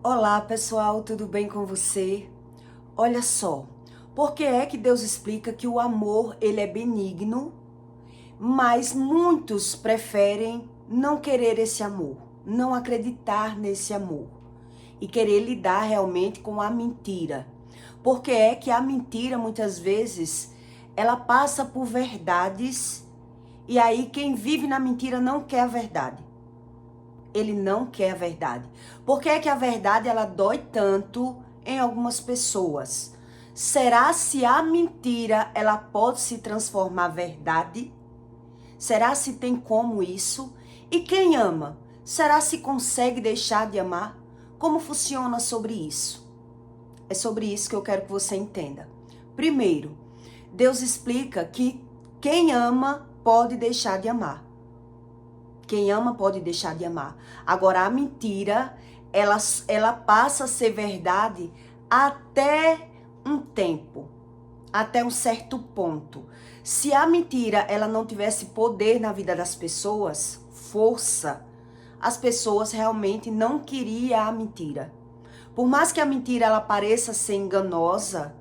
Olá pessoal, tudo bem com você? Olha só, por que é que Deus explica que o amor ele é benigno, mas muitos preferem não querer esse amor, não acreditar nesse amor e querer lidar realmente com a mentira? Porque é que a mentira muitas vezes ela passa por verdades e aí quem vive na mentira não quer a verdade. Ele não quer a verdade. Por que é que a verdade ela dói tanto em algumas pessoas? Será se a mentira ela pode se transformar em verdade? Será se tem como isso? E quem ama? Será se consegue deixar de amar? Como funciona sobre isso? É sobre isso que eu quero que você entenda. Primeiro, Deus explica que quem ama pode deixar de amar. Quem ama pode deixar de amar. Agora, a mentira, ela passa a ser verdade até um tempo, até um certo ponto. Se a mentira ela não tivesse poder na vida das pessoas, força, as pessoas realmente não queriam a mentira. Por mais que a mentira ela pareça ser enganosa,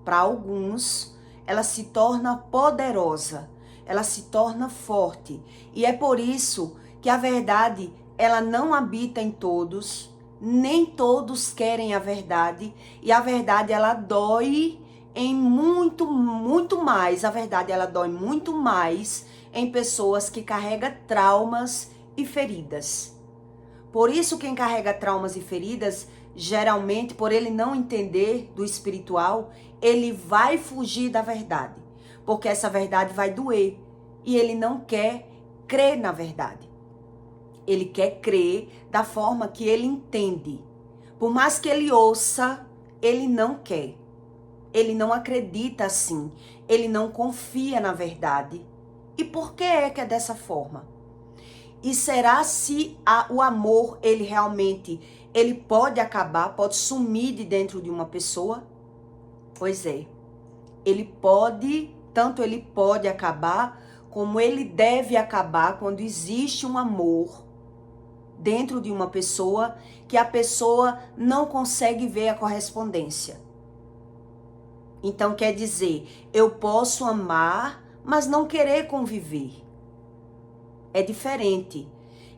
para alguns, ela se torna poderosa, ela se torna forte. E é por isso que a verdade, ela não habita em todos, nem todos querem a verdade, e a verdade ela dói em muito mais. A verdade ela dói muito mais em pessoas que carregam traumas e feridas. Por isso, quem carrega traumas e feridas, geralmente, por ele não entender do espiritual, ele vai fugir da verdade. Porque essa verdade vai doer. E ele não quer crer na verdade. Ele quer crer da forma que ele entende. Por mais que ele ouça, ele não quer. Ele não acredita assim. Ele não confia na verdade. E por que é dessa forma? E será se o amor, ele realmente, ele pode acabar, pode sumir de dentro de uma pessoa? Pois é, ele pode, tanto ele pode acabar, como ele deve acabar quando existe um amor dentro de uma pessoa que a pessoa não consegue ver a correspondência. Então quer dizer, eu posso amar, mas não querer conviver. É diferente.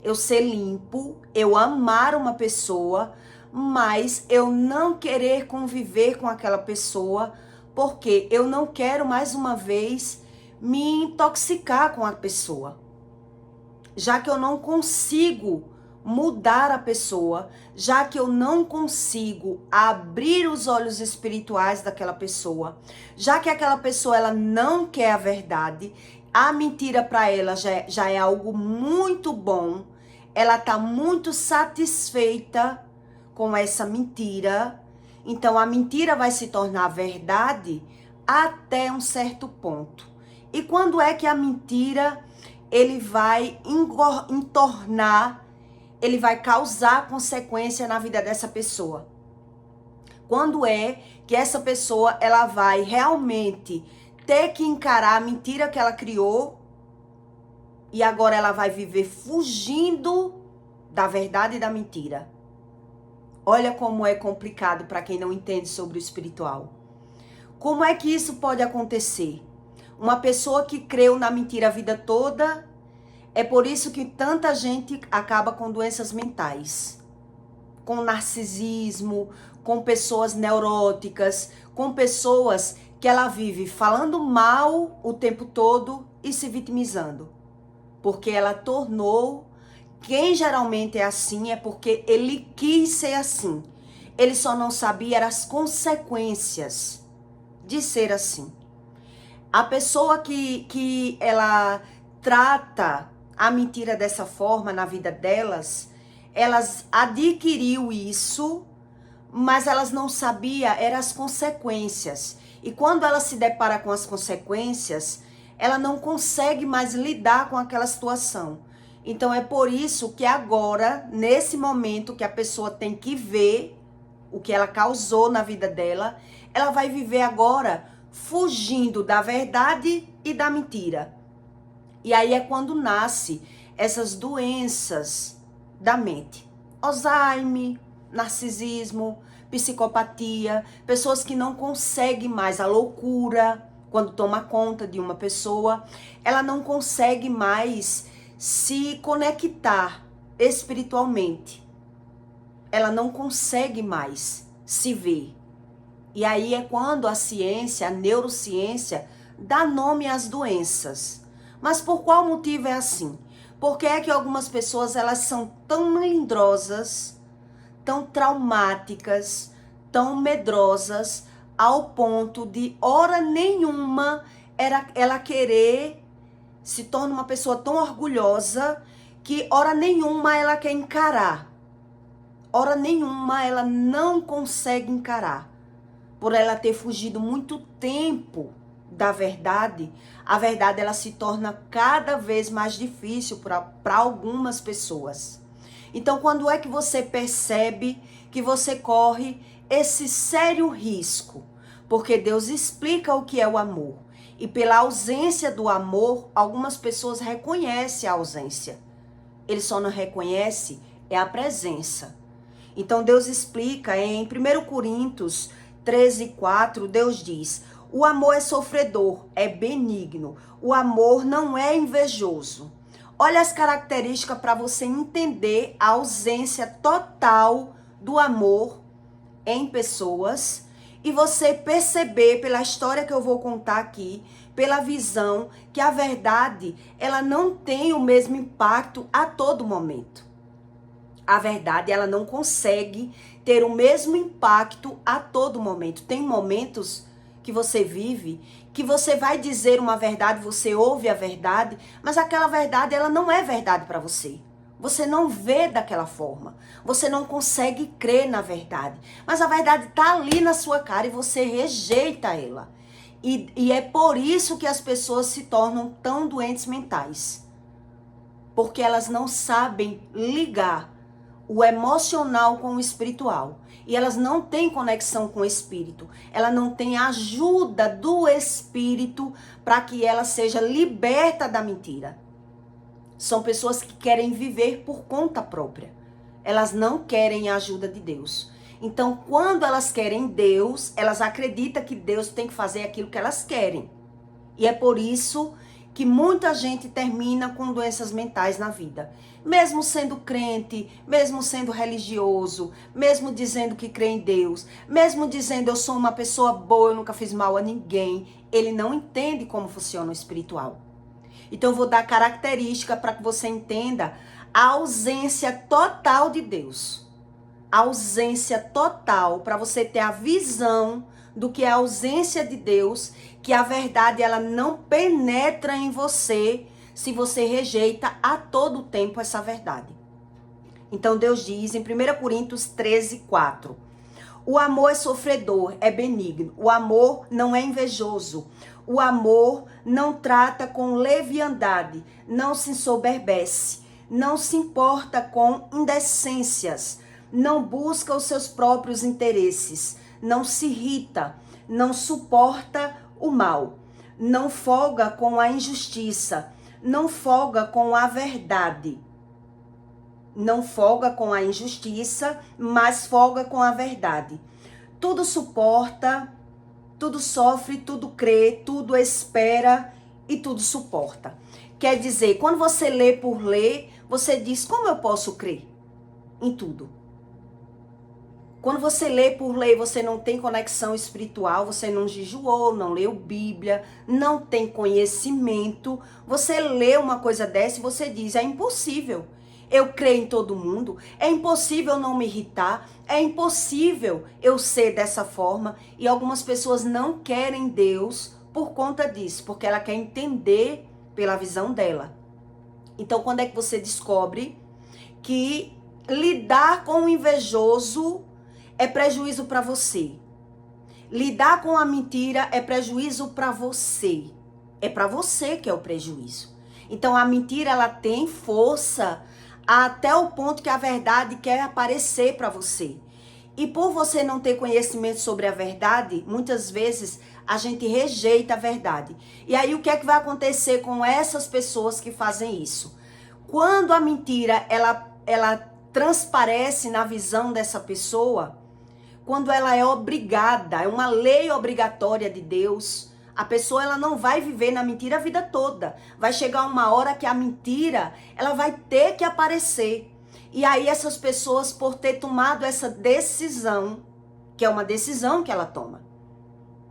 Eu ser limpo, eu amar uma pessoa, mas eu não querer conviver com aquela pessoa, porque eu não quero mais uma vez me intoxicar com a pessoa. Já que eu não consigo mudar a pessoa, já que eu não consigo abrir os olhos espirituais daquela pessoa, já que aquela pessoa ela não quer a verdade, a mentira para ela já é algo muito bom, ela tá muito satisfeita com essa mentira, então a mentira vai se tornar verdade até um certo ponto. E quando é que a mentira ele vai entornar, ele vai causar consequência na vida dessa pessoa? Quando é que essa pessoa ela vai realmente ter que encarar a mentira que ela criou e agora ela vai viver fugindo da verdade e da mentira? Olha como é complicado para quem não entende sobre o espiritual. Como é que isso pode acontecer? Uma pessoa que creu na mentira a vida toda, é por isso que tanta gente acaba com doenças mentais, com narcisismo, com pessoas neuróticas, com pessoas que ela vive falando mal o tempo todo e se vitimizando. Porque ela tornou, quem geralmente é assim é porque ele quis ser assim. Ele só não sabia as consequências de ser assim. A pessoa que ela trata a mentira dessa forma na vida delas, elas adquiriu isso, mas elas não sabiam eram as consequências. E quando ela se depara com as consequências, ela não consegue mais lidar com aquela situação. Então é por isso que agora, nesse momento que a pessoa tem que ver o que ela causou na vida dela, ela vai viver agora fugindo da verdade e da mentira. E aí é quando nasce essas doenças da mente. Alzheimer, narcisismo, psicopatia, pessoas que não conseguem mais, a loucura, quando toma conta de uma pessoa, ela não consegue mais se conectar espiritualmente. Ela não consegue mais se ver. E aí é quando a ciência, a neurociência, dá nome às doenças. Mas por qual motivo é assim? Porque é que algumas pessoas, elas são tão melindrosas, tão traumáticas, tão medrosas, ao ponto de hora nenhuma ela querer, se torna uma pessoa tão orgulhosa que hora nenhuma ela quer encarar. Hora nenhuma ela não consegue encarar. Por ela ter fugido muito tempo da verdade, a verdade ela se torna cada vez mais difícil para algumas pessoas. Então, quando é que você percebe que você corre esse sério risco? Porque Deus explica o que é o amor. E pela ausência do amor, algumas pessoas reconhecem a ausência. Ele só não reconhece a presença. Então, Deus explica em 1 Coríntios 13:4, Deus diz: o amor é sofredor, é benigno. O amor não é invejoso. Olha as características para você entender a ausência total do amor em pessoas e você perceber pela história que eu vou contar aqui, pela visão, que a verdade, ela não tem o mesmo impacto a todo momento. A verdade, ela não consegue ter o mesmo impacto a todo momento. Tem momentos que você vive, que você vai dizer uma verdade, você ouve a verdade, mas aquela verdade, ela não é verdade para você. Você não vê daquela forma. Você não consegue crer na verdade. Mas a verdade está ali na sua cara e você rejeita ela. E é por isso que as pessoas se tornam tão doentes mentais. Porque elas não sabem ligar o emocional com o espiritual. E elas não têm conexão com o espírito. Ela não tem ajuda do espírito para que ela seja liberta da mentira. São pessoas que querem viver por conta própria. Elas não querem a ajuda de Deus. Então, quando elas querem Deus, elas acreditam que Deus tem que fazer aquilo que elas querem. E é por isso que muita gente termina com doenças mentais na vida. Mesmo sendo crente, mesmo sendo religioso, mesmo dizendo que crê em Deus, mesmo dizendo eu sou uma pessoa boa, eu nunca fiz mal a ninguém, ele não entende como funciona o espiritual. Então eu vou dar característica para que você entenda a ausência total de Deus. A ausência total, para você ter a visão do que é a ausência de Deus, que a verdade ela não penetra em você se você rejeita a todo tempo essa verdade. Então Deus diz em 1 Coríntios 13:4, o amor é sofredor, é benigno, o amor não é invejoso, o amor não trata com leviandade, não se ensoberbece, não se importa com indecências, não busca os seus próprios interesses, não se irrita, não suporta o mal, não folga com a injustiça, não folga com a verdade. Não folga com a injustiça, mas folga com a verdade. Tudo suporta, tudo sofre, tudo crê, tudo espera e tudo suporta. Quer dizer, quando você lê por ler, você diz, como eu posso crer em tudo? Quando você lê por ler, você não tem conexão espiritual, você não jejuou, não leu Bíblia, não tem conhecimento. Você lê uma coisa dessa e você diz, é impossível eu creio em todo mundo, é impossível não me irritar, é impossível eu ser dessa forma. E algumas pessoas não querem Deus por conta disso, porque ela quer entender pela visão dela. Então, quando é que você descobre que lidar com o invejoso é prejuízo para você? Lidar com a mentira é prejuízo para você. É para você que é o prejuízo. Então, a mentira, ela tem força até o ponto que a verdade quer aparecer para você. E por você não ter conhecimento sobre a verdade, muitas vezes a gente rejeita a verdade. E aí o que é que vai acontecer com essas pessoas que fazem isso? Quando a mentira ela transparece na visão dessa pessoa quando ela é obrigada, é uma lei obrigatória de Deus. A pessoa ela não vai viver na mentira a vida toda. Vai chegar uma hora que a mentira ela vai ter que aparecer. E aí essas pessoas, por ter tomado essa decisão, que é uma decisão que ela toma,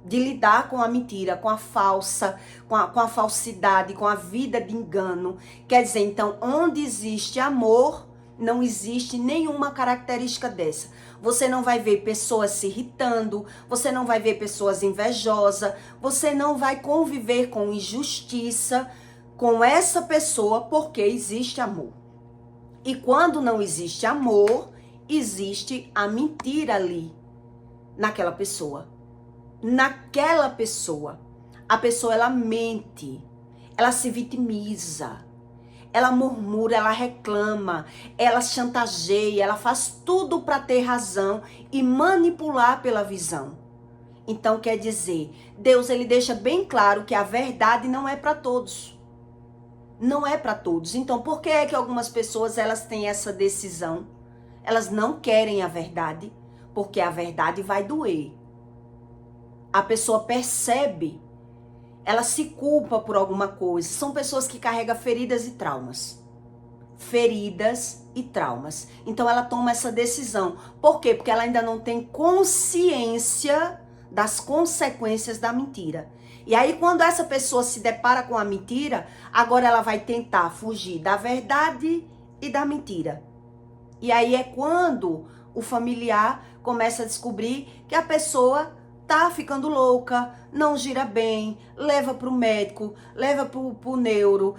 de lidar com a mentira, com a falsa, com a falsidade, com a vida de engano. Quer dizer, então, onde existe amor, não existe nenhuma característica dessa. Você não vai ver pessoas se irritando, você não vai ver pessoas invejosas, você não vai conviver com injustiça com essa pessoa porque existe amor. E quando não existe amor, existe a mentira ali, naquela pessoa. Naquela pessoa. A pessoa, ela mente, ela se vitimiza, ela murmura, ela reclama, ela chantageia, ela faz tudo para ter razão e manipular pela visão. Então, quer dizer, Deus ele deixa bem claro que a verdade não é para todos. Não é para todos. Então, por que é que algumas pessoas elas têm essa decisão? Elas não querem a verdade, porque a verdade vai doer. A pessoa percebe, ela se culpa por alguma coisa. São pessoas que carregam feridas e traumas. Feridas e traumas. Então ela toma essa decisão. Por quê? Porque ela ainda não tem consciência das consequências da mentira. E aí quando essa pessoa se depara com a mentira, agora ela vai tentar fugir da verdade e da mentira. E aí é quando o familiar começa a descobrir que a pessoa tá ficando louca, não gira bem, leva pro médico, leva pro neuro,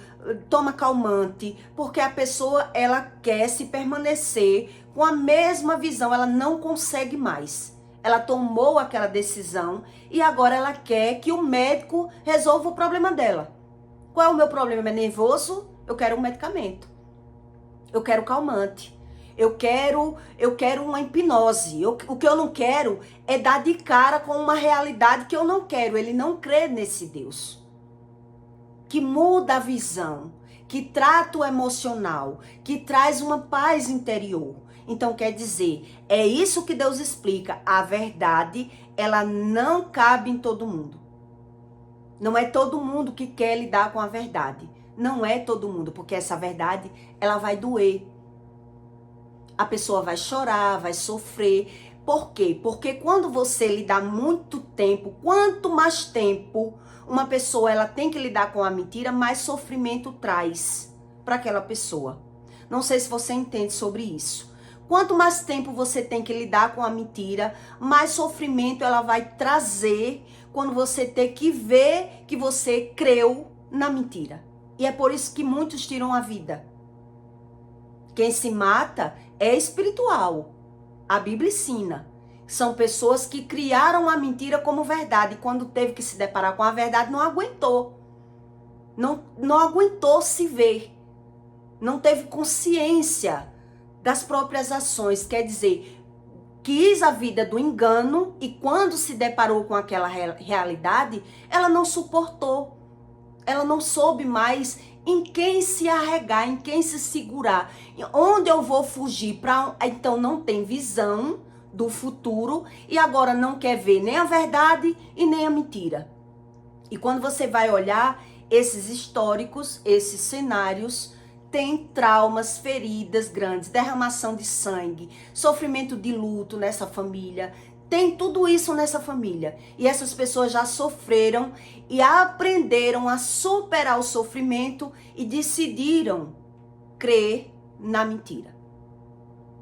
toma calmante, porque a pessoa, ela quer se permanecer com a mesma visão, ela não consegue mais. Ela tomou aquela decisão e agora ela quer que o médico resolva o problema dela. Qual é o meu problema? É nervoso? Eu quero um medicamento. Eu quero calmante. Eu quero uma hipnose. O que eu não quero é dar de cara com uma realidade que eu não quero. Ele não crê nesse Deus. Que muda a visão, que trata o emocional, que traz uma paz interior. Então quer dizer, é isso que Deus explica. A verdade, ela não cabe em todo mundo. Não é todo mundo que quer lidar com a verdade. Não é todo mundo, porque essa verdade, ela vai doer. A pessoa vai chorar, vai sofrer. Por quê? Porque quando você lidar muito tempo, quanto mais tempo uma pessoa ela tem que lidar com a mentira, mais sofrimento traz para aquela pessoa. Não sei se você entende sobre isso. Quanto mais tempo você tem que lidar com a mentira, mais sofrimento ela vai trazer quando você ter que ver que você creu na mentira. E é por isso que muitos tiram a vida. Quem se mata é espiritual. A Bíblia ensina. São pessoas que criaram a mentira como verdade. E quando teve que se deparar com a verdade, não aguentou. Não aguentou se ver. Não teve consciência das próprias ações. Quer dizer, quis a vida do engano e quando se deparou com aquela realidade, ela não suportou. Ela não soube mais em quem se arregar, em quem se segurar. Onde eu vou fugir? Então não tem visão do futuro e agora não quer ver nem a verdade e nem a mentira. E quando você vai olhar esses históricos, esses cenários, tem traumas, feridas grandes, derramação de sangue, sofrimento de luto nessa família. Tem tudo isso nessa família. E essas pessoas já sofreram e aprenderam a superar o sofrimento e decidiram crer na mentira.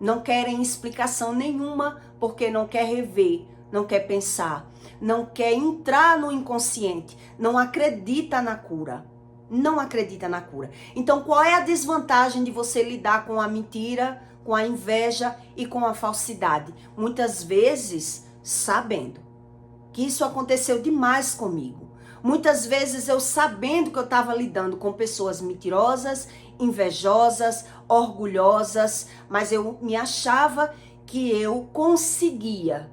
Não querem explicação nenhuma porque não quer rever, não quer pensar, não quer entrar no inconsciente, não acredita na cura. Não acredita na cura. Então, qual é a desvantagem de você lidar com a mentira, com a inveja e com a falsidade? Muitas vezes, sabendo que isso aconteceu demais comigo. Muitas vezes eu sabendo que eu estava lidando com pessoas mentirosas, invejosas, orgulhosas, mas eu me achava que eu conseguia,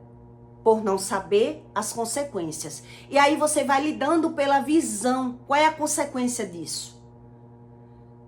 por não saber as consequências. E aí você vai lidando pela visão. Qual é a consequência disso?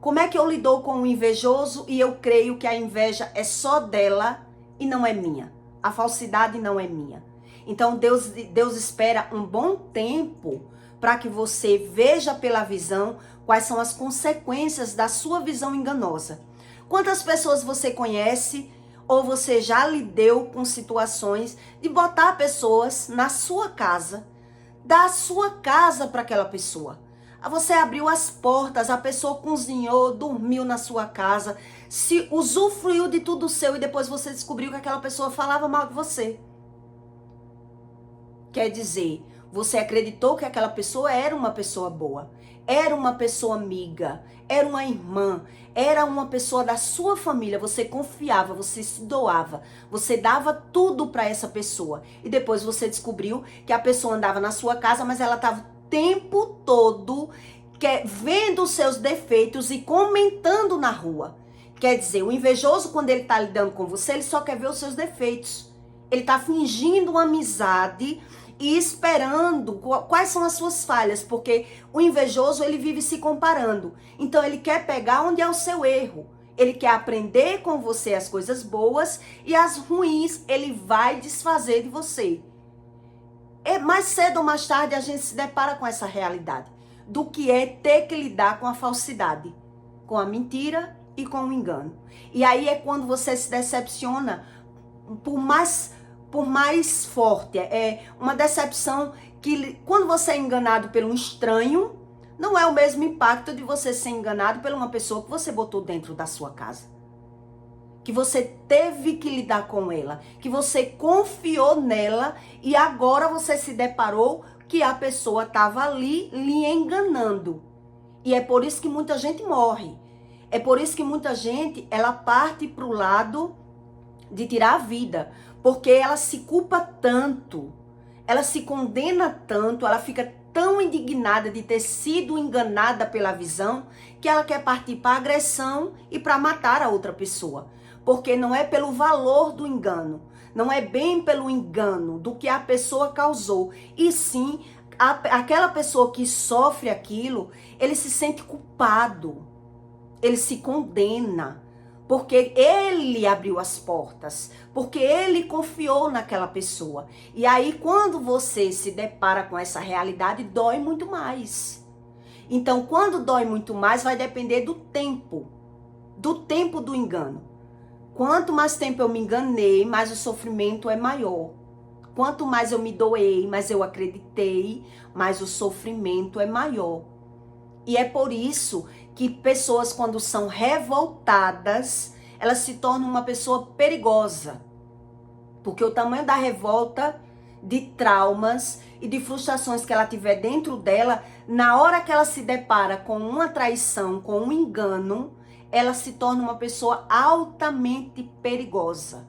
Como é que eu lido com o invejoso e eu creio que a inveja é só dela e não é minha? A falsidade não é minha. Então Deus espera um bom tempo para que você veja pela visão quais são as consequências da sua visão enganosa. Quantas pessoas você conhece ou você já lidou com situações de botar pessoas na sua casa, dar a sua casa para aquela pessoa? Você abriu as portas, a pessoa cozinhou, dormiu na sua casa, se usufruiu de tudo seu e depois você descobriu que aquela pessoa falava mal de você. Quer dizer, você acreditou que aquela pessoa era uma pessoa boa, era uma pessoa amiga, era uma irmã, era uma pessoa da sua família, você confiava, você se doava, você dava tudo para essa pessoa. E depois você descobriu que a pessoa andava na sua casa, mas ela estava tempo todo vendo os seus defeitos e comentando na rua. Quer dizer, o invejoso, quando ele tá lidando com você, ele só quer ver os seus defeitos. Ele tá fingindo uma amizade e esperando quais são as suas falhas, porque o invejoso, ele vive se comparando. Então ele quer pegar onde é o seu erro. Ele quer aprender com você as coisas boas e as ruins ele vai desfazer de você. Mais cedo ou mais tarde a gente se depara com essa realidade do que é ter que lidar com a falsidade, com a mentira e com o engano. E aí é quando você se decepciona por mais forte. É uma decepção que quando você é enganado por um estranho, não é o mesmo impacto de você ser enganado por uma pessoa que você botou dentro da sua casa. Que você teve que lidar com ela, que você confiou nela e agora você se deparou que a pessoa estava ali lhe enganando. E é por isso que muita gente morre. É por isso que muita gente, ela parte para o lado de tirar a vida, porque ela se culpa tanto, ela se condena tanto, ela fica tão indignada de ter sido enganada pela visão, que ela quer partir para a agressão e para matar a outra pessoa. Porque não é pelo valor do engano, não é bem pelo engano do que a pessoa causou, e sim aquela pessoa que sofre aquilo, ele se sente culpado, ele se condena, porque ele abriu as portas, porque ele confiou naquela pessoa. E aí quando você se depara com essa realidade, dói muito mais. Então quando dói muito mais, vai depender do tempo do engano. Quanto mais tempo eu me enganei, mais o sofrimento é maior. Quanto mais eu me doei, mais eu acreditei, mais o sofrimento é maior. E é por isso que pessoas, quando são revoltadas, elas se tornam uma pessoa perigosa. Porque o tamanho da revolta, de traumas e de frustrações que ela tiver dentro dela, na hora que ela se depara com uma traição, com um engano, ela se torna uma pessoa altamente perigosa.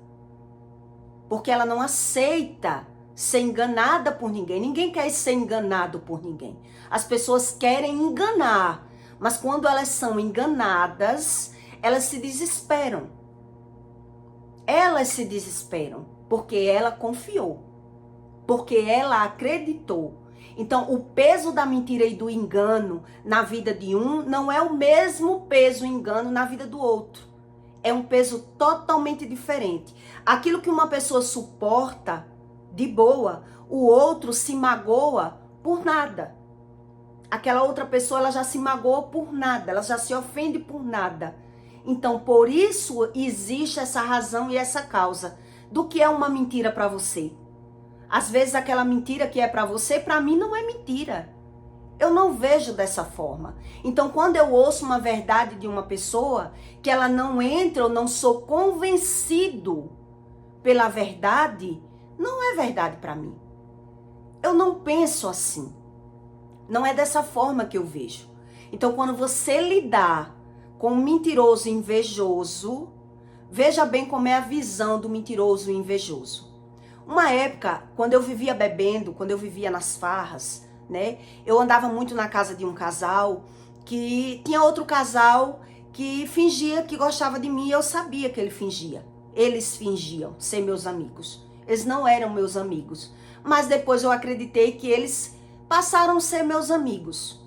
Porque ela não aceita ser enganada por ninguém. Ninguém quer ser enganado por ninguém. As pessoas querem enganar, mas quando elas são enganadas, elas se desesperam. Elas se desesperam porque ela confiou, porque ela acreditou. Então, o peso da mentira e do engano na vida de um não é o mesmo peso e engano na vida do outro. É um peso totalmente diferente. Aquilo que uma pessoa suporta de boa, o outro se magoa por nada. Aquela outra pessoa, ela já se magoa por nada, ela já se ofende por nada. Então, por isso existe essa razão e essa causa do que é uma mentira para você. Às vezes aquela mentira que é para você, para mim não é mentira. Eu não vejo dessa forma. Então, quando eu ouço uma verdade de uma pessoa, que ela não entra, eu não sou convencido pela verdade, não é verdade para mim. Eu não penso assim. Não é dessa forma que eu vejo. Então, quando você lidar com um mentiroso e invejoso, veja bem como é a visão do mentiroso e invejoso. Uma época, quando eu vivia bebendo, quando eu vivia nas farras, né? Eu andava muito na casa de um casal que tinha outro casal que fingia que gostava de mim e eu sabia que ele fingia. Eles fingiam ser meus amigos. Eles não eram meus amigos. Mas depois eu acreditei que eles passaram a ser meus amigos.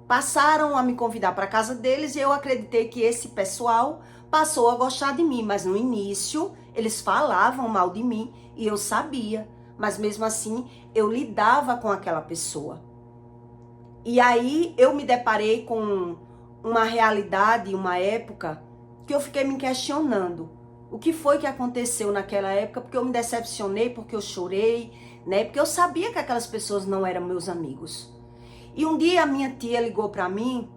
passaram a me convidar para casa deles e eu acreditei que esse pessoal passou a gostar de mim, mas no início eles falavam mal de mim e eu sabia, mas mesmo assim eu lidava com aquela pessoa. E aí eu me deparei com uma realidade, uma época, que eu fiquei me questionando. O que foi que aconteceu naquela época? Porque eu me decepcionei, porque eu chorei, né? Porque eu sabia que aquelas pessoas não eram meus amigos. E um dia a minha tia ligou pra mim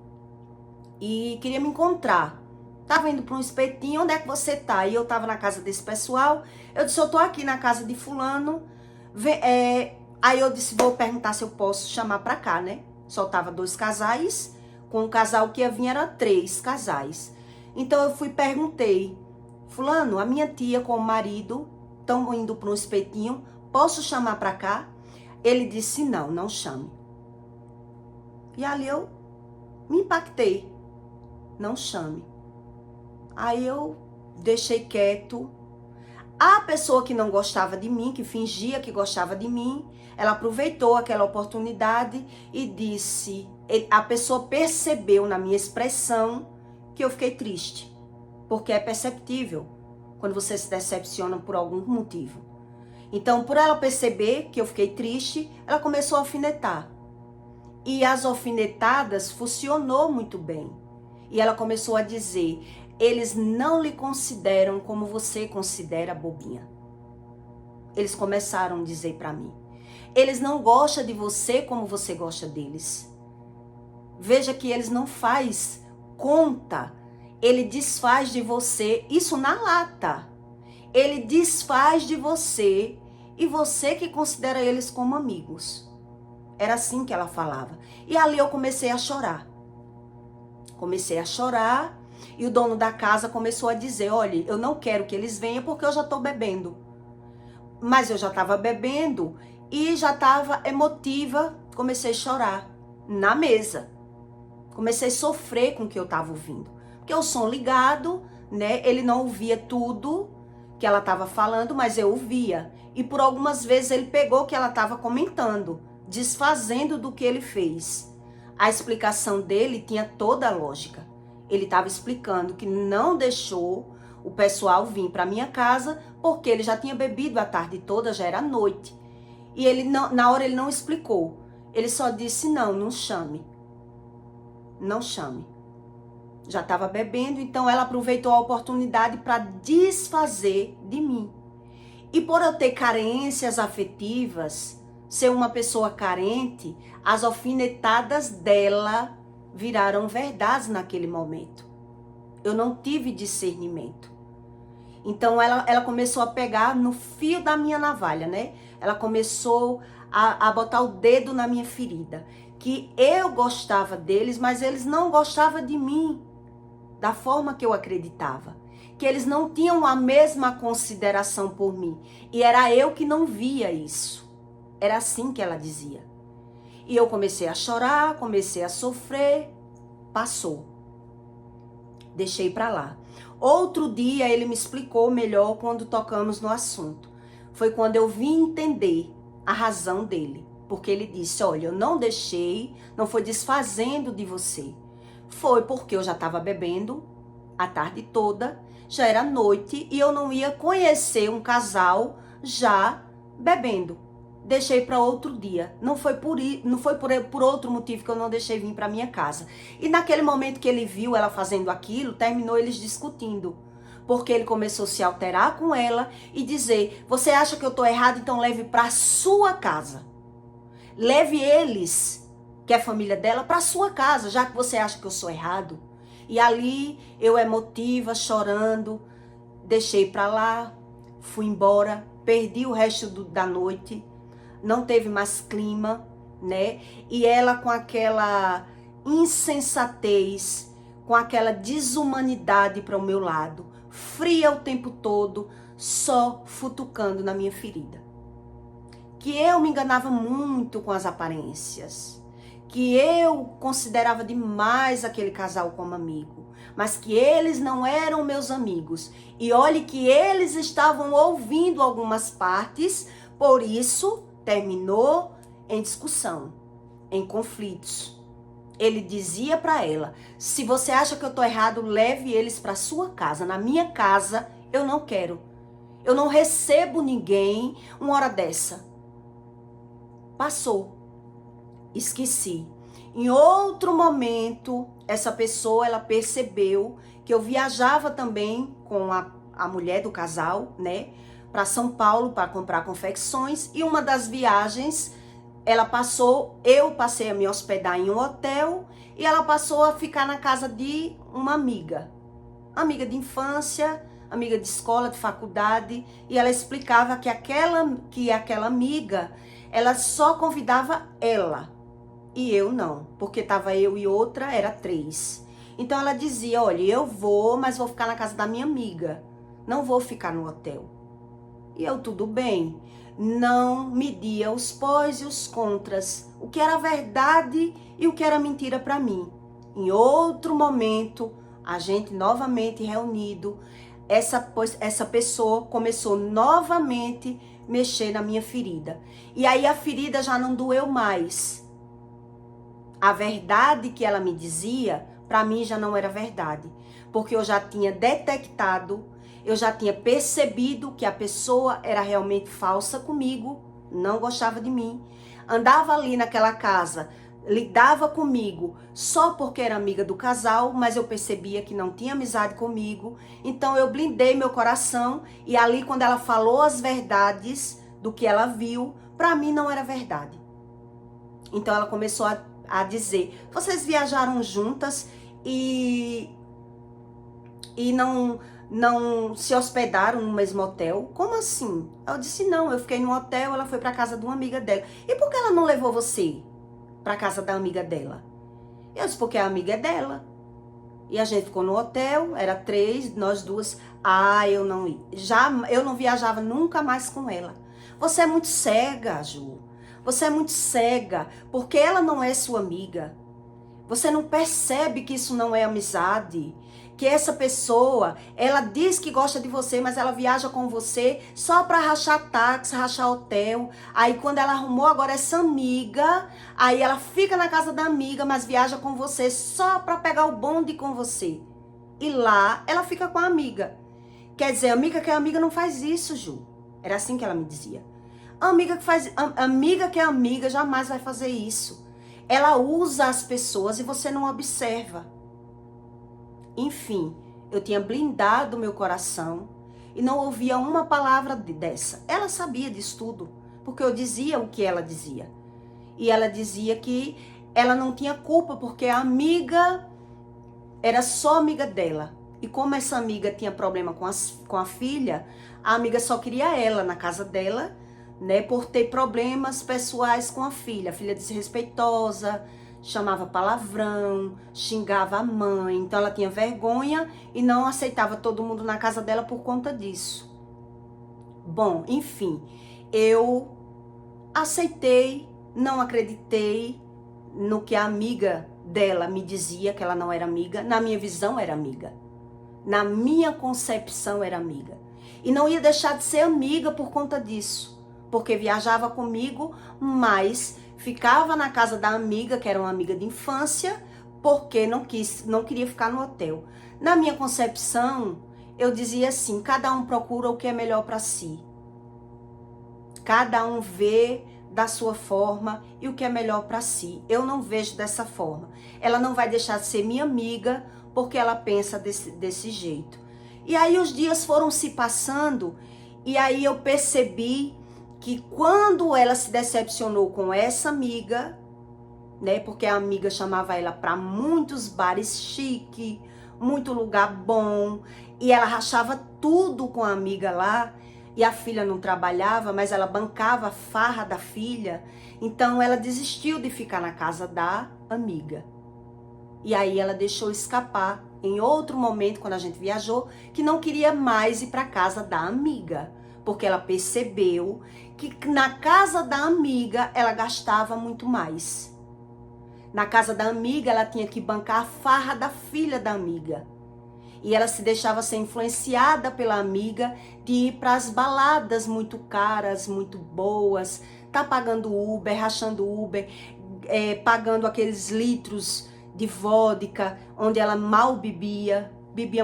e queria me encontrar. Tava indo pra um espetinho, onde é que você tá? E eu tava na casa desse pessoal. Eu disse, eu tô aqui na casa de fulano. Aí eu disse, vou perguntar se eu posso chamar pra cá, né? Só tava 2 casais, com o casal que ia vir era 3 casais. Então eu fui e perguntei, fulano, a minha tia com o marido estão indo para um espetinho, posso chamar pra cá? Ele disse, não, não chame. E ali eu me impactei, não chame. Aí eu deixei quieto. A pessoa que não gostava de mim, que fingia que gostava de mim, ela aproveitou aquela oportunidade e disse, a pessoa percebeu na minha expressão que eu fiquei triste, porque é perceptível quando você se decepciona por algum motivo. Então, por ela perceber que eu fiquei triste, ela começou a alfinetar. E as alfinetadas funcionou muito bem. E ela começou a dizer, eles não lhe consideram como você considera, bobinha. Eles começaram a dizer pra mim. Eles não gostam de você como você gosta deles. Veja que eles não faz conta. Ele desfaz de você, isso na lata. Ele desfaz de você e você que considera eles como amigos. Era assim que ela falava. E ali eu comecei a chorar. Comecei a chorar e o dono da casa começou a dizer, olha, eu não quero que eles venham porque eu já estou bebendo. Mas eu já estava bebendo e já estava emotiva, comecei a chorar na mesa. Comecei a sofrer com o que eu estava ouvindo. Porque o som ligado, né, ele não ouvia tudo que ela estava falando, mas eu ouvia. E por algumas vezes ele pegou o que ela estava comentando, desfazendo do que ele fez. A explicação dele tinha toda a lógica. Ele estava explicando que não deixou o pessoal vir para minha casa porque ele já tinha bebido a tarde toda, já era noite. E ele não, na hora ele não explicou. Ele só disse, não, não chame. Não chame. Já estava bebendo, então ela aproveitou a oportunidade para desfazer de mim. E por eu ter carências afetivas, ser uma pessoa carente, as alfinetadas dela viraram verdades naquele momento. Eu não tive discernimento. Então ela começou a pegar no fio da minha navalha, né? Ela começou a botar o dedo na minha ferida. Que eu gostava deles, mas eles não gostavam de mim da forma que eu acreditava. Que eles não tinham a mesma consideração por mim. E era eu que não via isso. Era assim que ela dizia. E eu comecei a chorar, comecei a sofrer. Passou. Deixei pra lá. Outro dia ele me explicou melhor quando tocamos no assunto. Foi quando eu vim entender a razão dele. Porque ele disse, olha, eu não deixei, não foi desfazendo de você. Foi porque eu já estava bebendo a tarde toda, já era noite e eu não ia conhecer um casal já bebendo. Deixei para outro dia. Não foi por outro motivo que eu não deixei vir para minha casa. E naquele momento que ele viu ela fazendo aquilo, terminou eles discutindo. Porque ele começou a se alterar com ela e dizer, você acha que eu tô errado, então leve para sua casa. Leve eles, que é a família dela, para sua casa, já que você acha que eu sou errado. E ali, eu emotiva, chorando, deixei para lá, fui embora, perdi o resto da noite, não teve mais clima, né? E ela com aquela insensatez, com aquela desumanidade para o meu lado, fria o tempo todo, só futucando na minha ferida. Que eu me enganava muito com as aparências, que eu considerava demais aquele casal como amigo, mas que eles não eram meus amigos. E olhe que eles estavam ouvindo algumas partes, por isso terminou em discussão, em conflitos. ele dizia para ela: se você acha que eu tô errado, leve eles para sua casa. Na minha casa, eu não quero. Eu não recebo ninguém uma hora dessa. Passou. Esqueci. Em outro momento, essa pessoa, ela percebeu que eu viajava também com a mulher do casal, né, para São Paulo para comprar confecções, e uma das viagens eu passei a me hospedar em um hotel e ela passou a ficar na casa de uma amiga de infância, amiga de escola, de faculdade, e ela explicava que aquela amiga, ela só convidava ela. E eu não, porque tava eu e outra, era 3. Então ela dizia: olha, eu vou, mas vou ficar na casa da minha amiga. Não vou ficar no hotel. E eu, tudo bem. Não media os pós e os contras. O que era verdade e o que era mentira para mim. Em outro momento, a gente novamente reunido, essa pessoa começou novamente a mexer na minha ferida. E aí a ferida já não doeu mais. A verdade que ela me dizia, para mim já não era verdade. Porque eu já tinha detectado, eu já tinha percebido que a pessoa era realmente falsa comigo, não gostava de mim. Andava ali naquela casa, lidava comigo só porque era amiga do casal, mas eu percebia que não tinha amizade comigo. Então eu blindei meu coração e ali quando ela falou as verdades do que ela viu, para mim não era verdade. Então ela começou a dizer: vocês viajaram juntas e não se hospedaram no mesmo hotel? Como assim? Eu disse: não, eu fiquei no hotel, ela foi para casa de uma amiga dela. E por que ela não levou você para casa da amiga dela? Eu disse: porque a amiga é dela. E a gente ficou no hotel, era 3, nós duas. Eu não viajava nunca mais com ela. Você é muito cega, Ju. Você é muito cega, porque ela não é sua amiga. Você não percebe que isso não é amizade. Que essa pessoa, ela diz que gosta de você, mas ela viaja com você só pra rachar táxi, rachar hotel. Aí quando ela arrumou agora essa amiga, aí ela fica na casa da amiga, mas viaja com você só pra pegar o bonde com você. E lá ela fica com a amiga. Quer dizer, amiga que é amiga não faz isso, Ju. Era assim que ela me dizia. Amiga que é amiga jamais vai fazer isso. Ela usa as pessoas e você não observa. Enfim, eu tinha blindado meu coração e não ouvia uma palavra dessa. Ela sabia disso tudo, porque eu dizia o que ela dizia. E ela dizia que ela não tinha culpa, porque a amiga era só amiga dela. E como essa amiga tinha problema com a filha, a amiga só queria ela na casa dela, né, por ter problemas pessoais com a filha desrespeitosa, chamava palavrão, xingava a mãe, então ela tinha vergonha e não aceitava todo mundo na casa dela por conta disso. Bom, enfim, eu aceitei, não acreditei no que a amiga dela me dizia, que ela não era amiga. Na minha visão era amiga, na minha concepção era amiga, e não ia deixar de ser amiga por conta disso. Porque viajava comigo, mas ficava na casa da amiga, que era uma amiga de infância, porque não queria ficar no hotel. Na minha concepção, eu dizia assim: cada um procura o que é melhor para si. Cada um vê da sua forma e o que é melhor para si. Eu não vejo dessa forma. Ela não vai deixar de ser minha amiga porque ela pensa desse jeito. E aí os dias foram se passando e aí eu percebi que quando ela se decepcionou com essa amiga, né, porque a amiga chamava ela para muitos bares chique, muito lugar bom, e ela rachava tudo com a amiga lá, e a filha não trabalhava, mas ela bancava a farra da filha, então ela desistiu de ficar na casa da amiga. E aí ela deixou escapar, em outro momento, quando a gente viajou, que não queria mais ir para casa da amiga, porque ela percebeu que na casa da amiga ela gastava muito mais. Na casa da amiga ela tinha que bancar a farra da filha da amiga. E ela se deixava ser influenciada pela amiga de ir para as baladas muito caras, muito boas, tá pagando Uber, rachando Uber, pagando aqueles litros de vodka, onde ela mal bebia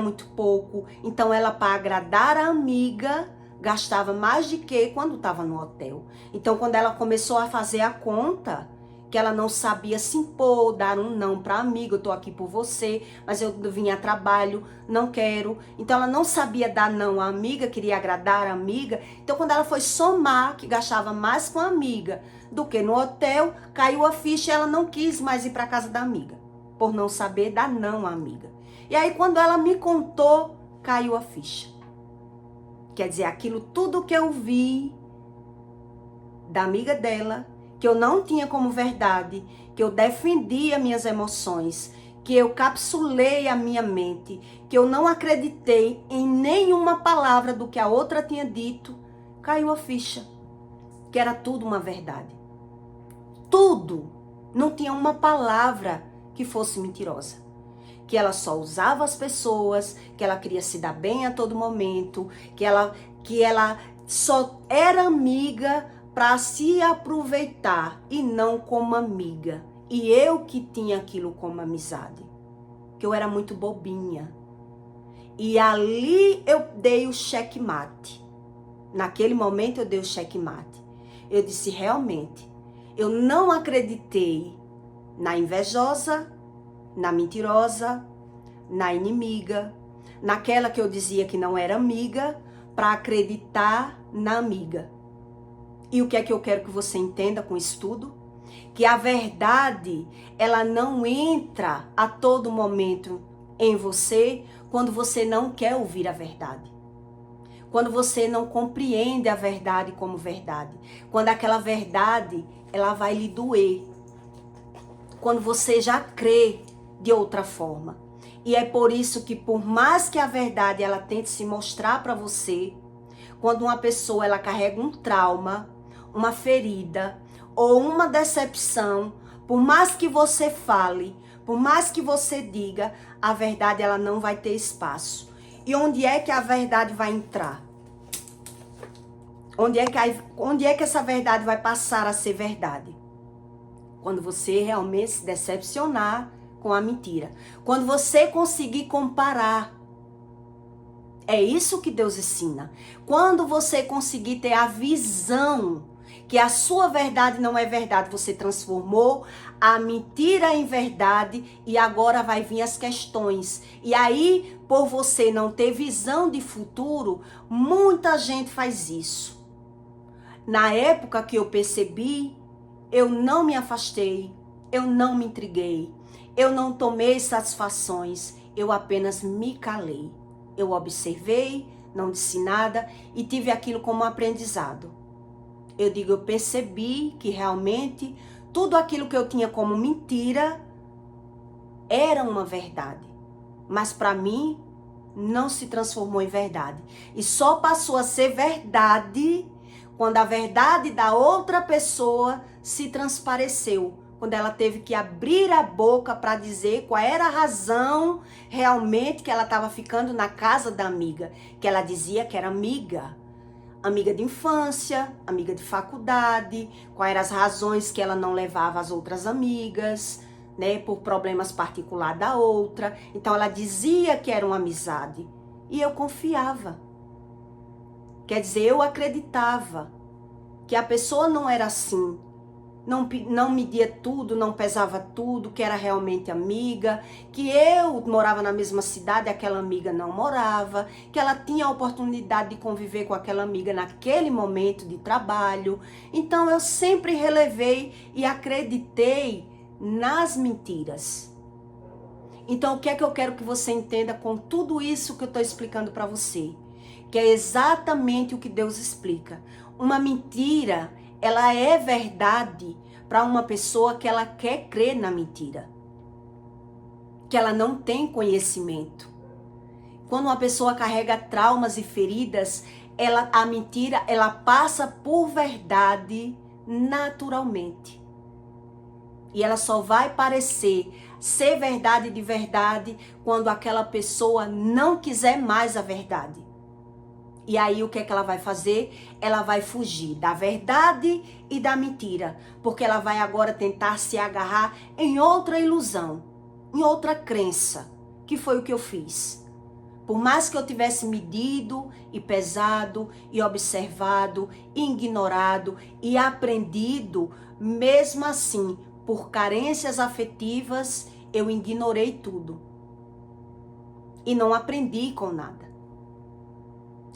muito pouco. Então ela, para agradar a amiga, gastava mais de que quando estava no hotel. Então quando ela começou a fazer a conta, que ela não sabia se impor, dar um não para a amiga, eu tô aqui por você, mas eu vim a trabalho, não quero. Então ela não sabia dar não à amiga, queria agradar a amiga. Então quando ela foi somar, que gastava mais com a amiga do que no hotel, caiu a ficha e ela não quis mais ir para casa da amiga, por não saber dar não à amiga. E aí quando ela me contou, caiu a ficha. Quer dizer, aquilo tudo que eu vi da amiga dela, que eu não tinha como verdade, que eu defendia minhas emoções, que eu capsulei a minha mente, que eu não acreditei em nenhuma palavra do que a outra tinha dito, caiu a ficha, que era tudo uma verdade. Tudo. Não tinha uma palavra que fosse mentirosa. Que ela só usava as pessoas, que ela queria se dar bem a todo momento, que ela só era amiga para se aproveitar e não como amiga. E eu que tinha aquilo como amizade. Que eu era muito bobinha. E ali eu dei o checkmate. Naquele momento eu dei o checkmate. Eu disse, realmente, eu não acreditei na invejosa, na mentirosa, na inimiga, naquela que eu dizia que não era amiga, para acreditar na amiga. E o que é que eu quero que você entenda com isso tudo? Que a verdade, ela não entra a todo momento em você quando você não quer ouvir a verdade. Quando você não compreende a verdade como verdade. Quando aquela verdade, ela vai lhe doer. Quando você já crê de outra forma. E é por isso que por mais que a verdade ela tente se mostrar para você, quando uma pessoa ela carrega um trauma, uma ferida ou uma decepção, por mais que você fale, por mais que você diga, a verdade ela não vai ter espaço. E onde é que a verdade vai entrar? Onde é que essa verdade vai passar a ser verdade? Quando você realmente se decepcionar com a mentira. Quando você conseguir comparar. É isso que Deus ensina. Quando você conseguir ter a visão que a sua verdade não é verdade, você transformou a mentira em verdade e agora vai vir as questões. E aí, por você não ter visão de futuro, muita gente faz isso. Na época que eu percebi, eu não me afastei, eu não me intriguei, eu não tomei satisfações, eu apenas me calei. Eu observei, não disse nada e tive aquilo como aprendizado. Eu digo, eu percebi que realmente tudo aquilo que eu tinha como mentira era uma verdade. Mas para mim não se transformou em verdade. E só passou a ser verdade quando a verdade da outra pessoa se transpareceu. Quando ela teve que abrir a boca para dizer qual era a razão realmente que ela estava ficando na casa da amiga. Que ela dizia que era amiga. Amiga de infância, amiga de faculdade, quais eram as razões que ela não levava as outras amigas, né, por problemas particulares da outra. Então ela dizia que era uma amizade e eu confiava. Quer dizer, eu acreditava que a pessoa não era assim, não media tudo, não pesava tudo, que era realmente amiga, que eu morava na mesma cidade, aquela amiga não morava, que ela tinha a oportunidade de conviver com aquela amiga naquele momento de trabalho. Então eu sempre relevei e acreditei nas mentiras. Então o que é que eu quero que você entenda com tudo isso que eu estou explicando para você? Que é exatamente o que Deus explica. Uma mentira, ela é verdade para uma pessoa que ela quer crer na mentira. Que ela não tem conhecimento. Quando uma pessoa carrega traumas e feridas, a mentira, ela passa por verdade naturalmente. E ela só vai parecer ser verdade de verdade quando aquela pessoa não quiser mais a verdade. E aí o que é que ela vai fazer? Ela vai fugir da verdade e da mentira, porque ela vai agora tentar se agarrar em outra ilusão, em outra crença, que foi o que eu fiz. Por mais que eu tivesse medido e pesado e observado, e ignorado e aprendido, mesmo assim, por carências afetivas, eu ignorei tudo. E não aprendi com nada.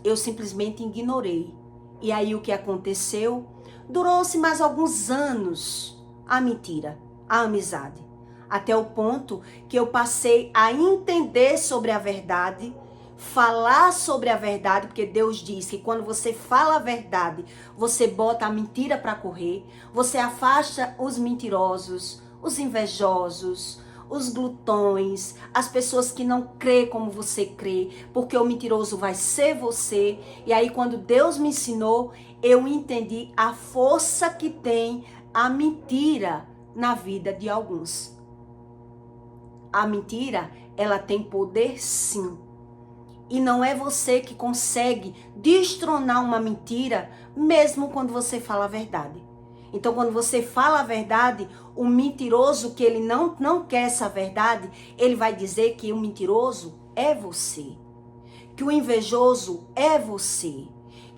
Eu simplesmente ignorei. E aí o que aconteceu? Durou-se mais alguns anos a mentira, a amizade. Até o ponto que eu passei a entender sobre a verdade, falar sobre a verdade, porque Deus diz que quando você fala a verdade, você bota a mentira para correr, você afasta os mentirosos, os invejosos, os glutões, as pessoas que não crê como você crê, porque o mentiroso vai ser você. E aí quando Deus me ensinou, eu entendi a força que tem a mentira na vida de alguns. A mentira, ela tem poder sim. E não é você que consegue destronar uma mentira, mesmo quando você fala a verdade. Então, quando você fala a verdade, o mentiroso que ele não quer essa verdade, ele vai dizer que o mentiroso é você. Que o invejoso é você.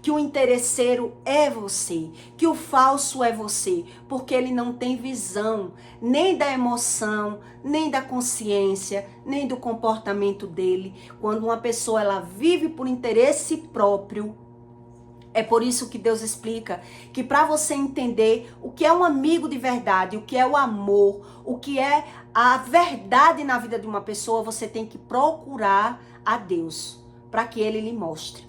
Que o interesseiro é você, que o falso é você, porque ele não tem visão nem da emoção, nem da consciência, nem do comportamento dele. Quando uma pessoa ela vive por interesse próprio, é por isso que Deus explica que para você entender o que é um amigo de verdade, o que é o amor, o que é a verdade na vida de uma pessoa, você tem que procurar a Deus para que ele lhe mostre.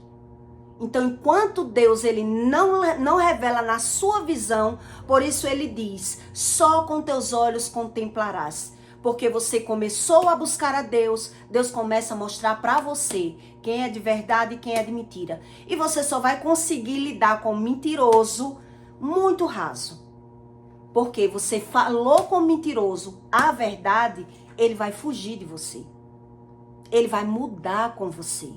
Então, enquanto Deus ele não revela na sua visão, por isso ele diz, só com teus olhos contemplarás. Porque você começou a buscar a Deus, Deus começa a mostrar para você quem é de verdade e quem é de mentira. E você só vai conseguir lidar com o mentiroso muito raso. Porque você falou com o mentiroso a verdade, ele vai fugir de você. Ele vai mudar com você.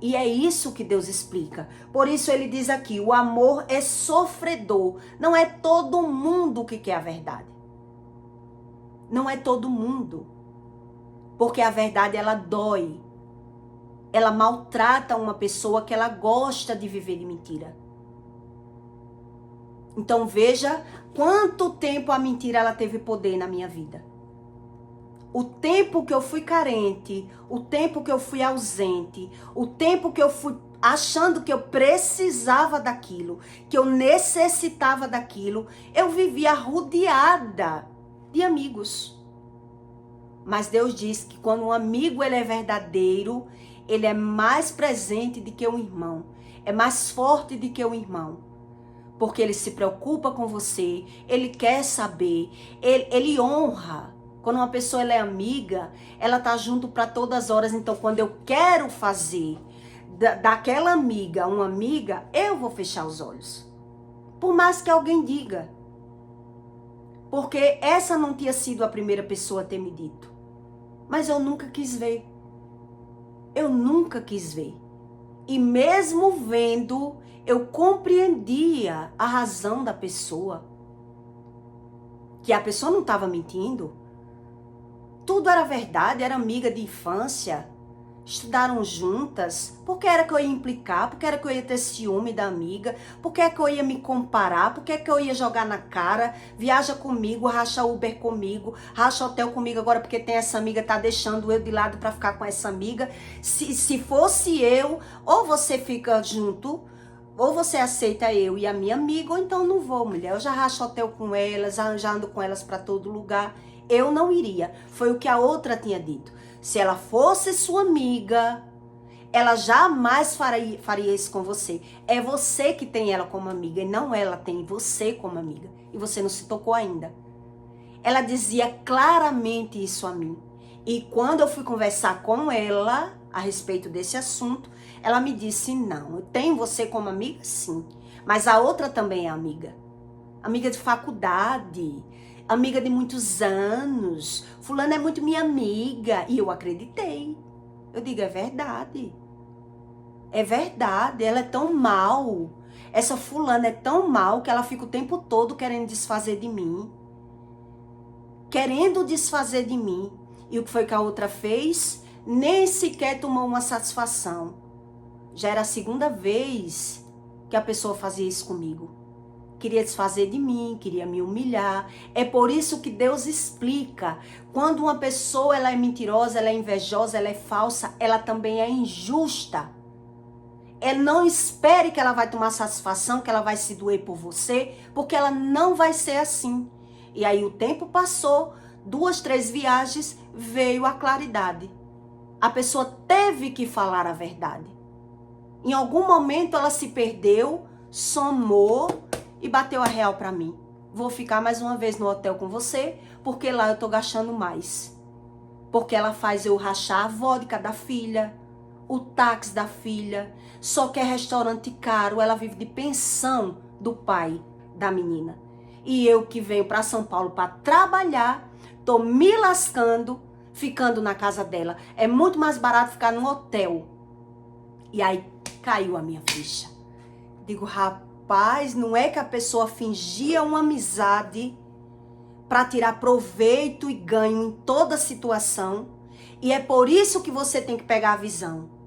E é isso que Deus explica. Por isso ele diz aqui, o amor é sofredor. Não é todo mundo que quer a verdade. Não é todo mundo. Porque a verdade, ela dói. Ela maltrata uma pessoa que ela gosta de viver de mentira. Então veja quanto tempo a mentira ela teve poder na minha vida. O tempo que eu fui carente, o tempo que eu fui ausente, o tempo que eu fui achando que eu precisava daquilo, que eu necessitava daquilo, eu vivia rodeada de amigos. Mas Deus diz que quando um amigo ele é verdadeiro, ele é mais presente do que um irmão, é mais forte do que um irmão. Porque ele se preocupa com você, ele quer saber, ele honra. Quando uma pessoa ela é amiga, ela tá junto para todas as horas. Então, quando eu quero fazer daquela amiga uma amiga, eu vou fechar os olhos. Por mais que alguém diga. Porque essa não tinha sido a primeira pessoa a ter me dito. Mas eu nunca quis ver. Eu nunca quis ver. E mesmo vendo, eu compreendia a razão da pessoa. Que a pessoa não estava mentindo. Tudo era verdade, era amiga de infância, estudaram juntas. Por que era que eu ia implicar? Por que era que eu ia ter ciúme da amiga? Por que é que eu ia me comparar? Por que é que eu ia jogar na cara? Viaja comigo, racha Uber comigo, racha hotel comigo agora porque tem essa amiga, tá deixando eu de lado pra ficar com essa amiga. Se fosse eu, ou você fica junto, ou você aceita eu e a minha amiga, ou então não vou, mulher. Eu já racho hotel com elas, já ando com elas pra todo lugar. Eu não iria. Foi o que a outra tinha dito. Se ela fosse sua amiga, ela jamais faria isso com você. É você que tem ela como amiga e não ela tem você como amiga. E você não se tocou ainda. Ela dizia claramente isso a mim. E quando eu fui conversar com ela a respeito desse assunto, ela me disse, não, eu tenho você como amiga, sim. Mas a outra também é amiga. Amiga de faculdade. Amiga de muitos anos. Fulana é muito minha amiga. E eu acreditei. Eu digo, é verdade. É verdade, ela é tão mal. Essa fulana é tão mal que ela fica o tempo todo querendo desfazer de mim. Querendo desfazer de mim. E o que foi que a outra fez? Nem sequer tomou uma satisfação. Já era a segunda vez que a pessoa fazia isso comigo. Queria desfazer de mim, queria me humilhar. É por isso que Deus explica. Quando uma pessoa ela é mentirosa, ela é invejosa, ela é falsa, ela também é injusta. Não espere que ela vai tomar satisfação, que ela vai se doer por você, porque ela não vai ser assim. E aí o tempo passou, 2, 3 viagens, veio a claridade. A pessoa teve que falar a verdade. Em algum momento ela se perdeu, somou e bateu a real pra mim. Vou ficar mais uma vez no hotel com você, porque lá eu tô gastando mais. Porque ela faz eu rachar a vodka da filha, o táxi da filha, só quer restaurante caro, ela vive de pensão do pai da menina. E eu que venho para São Paulo para trabalhar, tô me lascando, ficando na casa dela. É muito mais barato ficar num hotel. E aí caiu a minha ficha. Digo, rapaz, não é que a pessoa fingia uma amizade para tirar proveito e ganho em toda situação. E é por isso que você tem que pegar a visão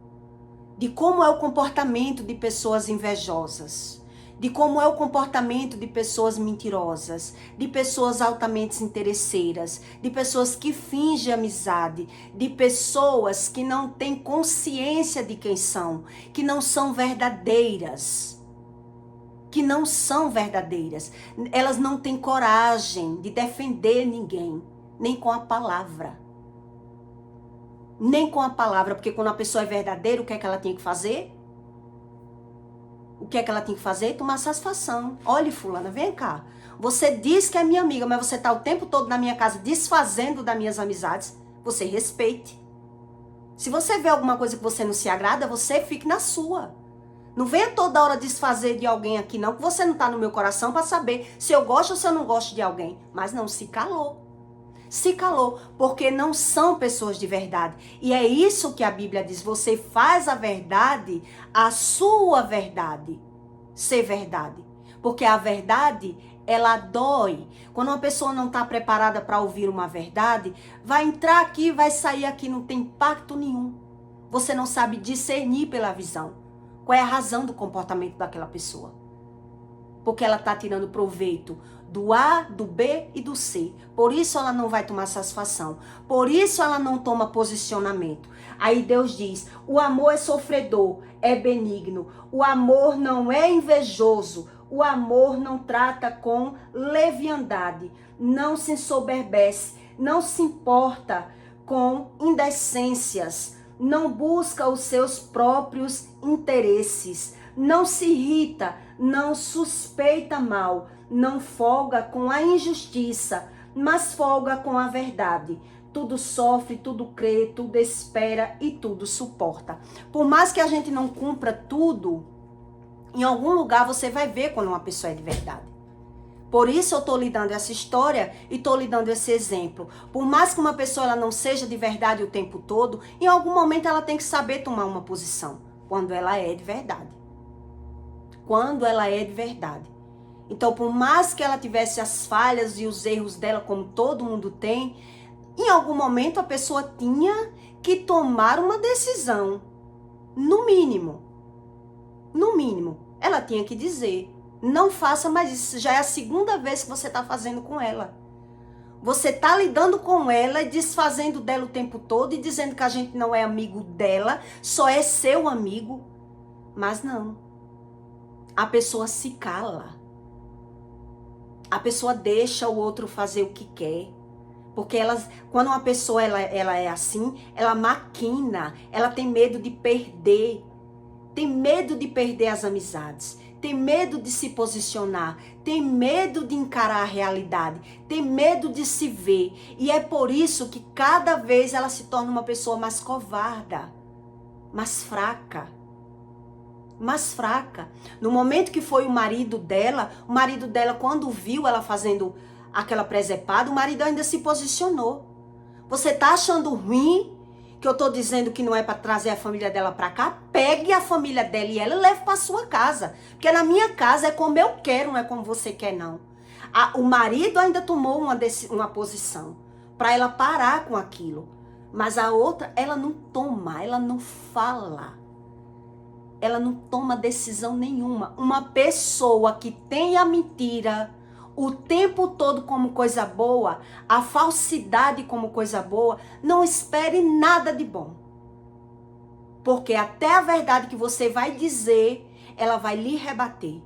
de como é o comportamento de pessoas invejosas, de como é o comportamento de pessoas mentirosas, de pessoas altamente interesseiras, de pessoas que fingem amizade, de pessoas que não têm consciência de quem são, que não são verdadeiras. Que não são verdadeiras. Elas não têm coragem de defender ninguém, nem com a palavra. Nem com a palavra, porque quando a pessoa é verdadeira, o que é que ela tem que fazer? O que é que ela tem que fazer? Tomar satisfação. Olha, fulana, vem cá. Você diz que é minha amiga, mas você está o tempo todo na minha casa desfazendo das minhas amizades. Você respeite. Se você vê alguma coisa que você não se agrada, você fique na sua. Não venha toda hora desfazer de alguém aqui não, que você não está no meu coração para saber se eu gosto ou se eu não gosto de alguém. Mas não, se calou. Se calou, porque não são pessoas de verdade. E é isso que a Bíblia diz, você faz a verdade, a sua verdade, ser verdade. Porque a verdade, ela dói. Quando uma pessoa não está preparada para ouvir uma verdade, vai entrar aqui, vai sair aqui, não tem impacto nenhum. Você não sabe discernir pela visão. Qual é a razão do comportamento daquela pessoa? Porque ela está tirando proveito do A, do B e do C. Por isso ela não vai tomar satisfação. Por isso ela não toma posicionamento. Aí Deus diz, o amor é sofredor, é benigno. O amor não é invejoso. O amor não trata com leviandade. Não se ensoberbece. Não se importa com indecências. Não busca os seus próprios interesses. Não se irrita, não suspeita mal, não folga com a injustiça, mas folga com a verdade. Tudo sofre, tudo crê, tudo espera e tudo suporta. Por mais que a gente não cumpra tudo, em algum lugar você vai ver quando uma pessoa é de verdade. Por isso eu estou lhe dando essa história e estou lhe dando esse exemplo. Por mais que uma pessoa ela não seja de verdade o tempo todo, em algum momento ela tem que saber tomar uma posição, quando ela é de verdade. Quando ela é de verdade. Então, por mais que ela tivesse as falhas e os erros dela, como todo mundo tem, em algum momento a pessoa tinha que tomar uma decisão. No mínimo. No mínimo. Ela tinha que dizer, não faça mais isso. Já é a segunda vez que você está fazendo com ela. Você está lidando com ela e desfazendo dela o tempo todo e dizendo que a gente não é amigo dela, só é seu amigo. Mas não. A pessoa se cala. A pessoa deixa o outro fazer o que quer. Porque quando uma pessoa ela é assim, ela maquina, ela tem medo de perder. Tem medo de perder as amizades. Tem medo de se posicionar. Tem medo de encarar a realidade. Tem medo de se ver. E é por isso que cada vez ela se torna uma pessoa mais covarda, mais fraca. Mais fraca. No momento que foi o marido dela, quando viu ela fazendo aquela presepada, o marido ainda se posicionou. Você tá achando ruim que eu tô dizendo que não é para trazer a família dela para cá, pegue a família dela e ela leve para sua casa. Porque na minha casa é como eu quero, não é como você quer, não. O marido ainda tomou uma posição para ela parar com aquilo. Mas a outra, ela não toma, ela não fala. Ela não toma decisão nenhuma. Uma pessoa que tem a mentira o tempo todo como coisa boa, a falsidade como coisa boa, não espere nada de bom. Porque até a verdade que você vai dizer, ela vai lhe rebater.